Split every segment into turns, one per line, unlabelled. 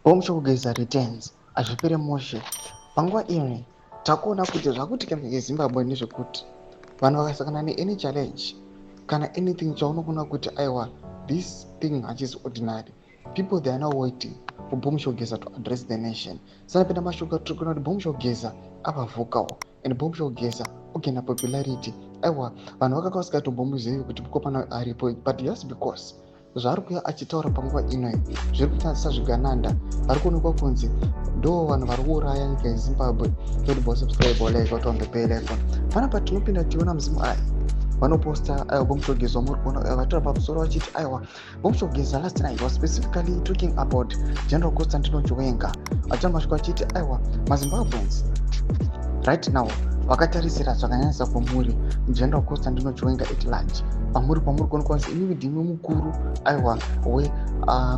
Bomu chokugeza returns hazvipere mushe. Panguva ino takuona kuti zvakuitika muZimbabwe ndezvekuti vanhu vakasangana neany challenge kana anything chaunoona kuti aiwa this thing hachisi ordinary, people they are now waiting for Bomu Chokugeza to address the nation. Saka penda mashoko tiri kuona kuti Bomu Chokugeza avavhukawo and Bomu Chokugeza ogena popularity. Aiwa vanhu vakakausikatombomuzivii kuti kopana aripo, but just because zvaari kuuya achitaura panguva ino zviri kuita sezvigananda. Vari kuonekwa kunzi ndo vanhu vari kuuraya nyika yeZimbabwe. Don't be subscribe like what on the bell icon. Panapa tinopinda tiona muzimu aya vanoposta aiwa Bomu Chokugeza muri kuona vatora pamusoro vachiti aiwa Bomu Chokugeza last night was specifically talking about General Constantino Chiwenga. Achiona mashoko achiti aiwa maZimbabweans right now vakatarisira zvakanyanyisa kwamuri General Constantino Chiwenga at large. Pamuri kuonekwa kuti inini ndimi mukuru aiwa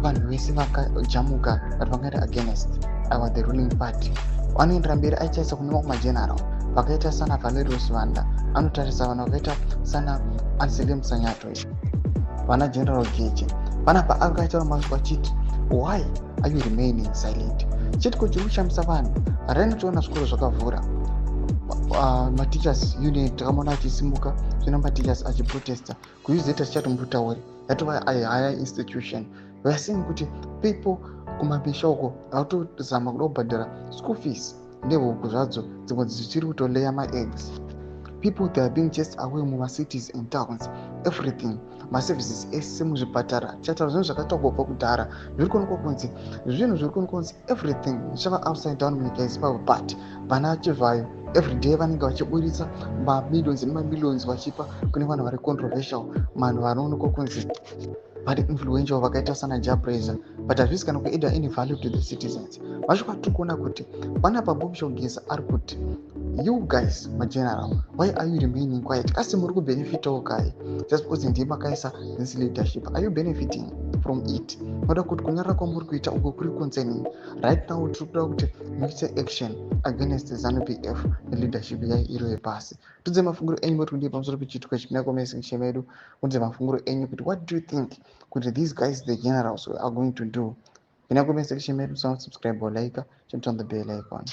vanhu vese vakajamuka vari vangaita against aiwa the ruling party. Vanoendera mberi aichaisa kune mamwe mageneral vakaita sana Valerius Vanda, anotarisa vanhu vakaita sana Anselm Msanyato, vana General Geje. Panapa akaitaura mashoko achiti why are you remaining silent. Chitiko chiri kushamisa vanhu rainotoona zvikoro zvakavhura. Mateachers union takamona achisimuka zvino mateachers achiprotesta kuuzeta chichatombutauri yatova a higher institution. We are seeing kuti people kumabisha uko vatozama kuda kubhadhara school fees nehuku zvadzo dzimwe dzichiri kutoleya maeggs. People they are being chased away mumacities and towns, everything maservices ese muzvipatara chataura zvinhu zvakataurwa kubva kudhara zviri kuonekwa kunzi zvinhu zviri kuonekwa kunzi everything zvichava upside down munyika yeZimbabwe, but vana chivhayo everyday vanenge vachiburitsa mamillions nemamillions vachipa kune vanhu vari controversial, vanhu vanoonekwa kunzi vari influential vakaita sana Jabreza, but hazvisi kana kuadd any value to the citizens. Mashoko atiri kuona kuti panapa Bomu Chokugeza ari kuti you guys mageneral, why are you remaining quiet? Asi muri kubenefitawo kai just because ndiye makaisa this leadership, are you benefiting from it? Noda kuti kunyarara kwamuri kuita uko kuri concerning right now. Tiri kuda kuti muite action against ZANU-PF neleadership yayo iro yepasi. Tudze mafunguro enyu muri kundipa pamusoro pechiitiko chipinda comment section medu. Unze mafunguro enyu kuti what do you think kuti these guys the generals are going to do. Pinda comment section medu, subscribe or like, turn on the bell icon.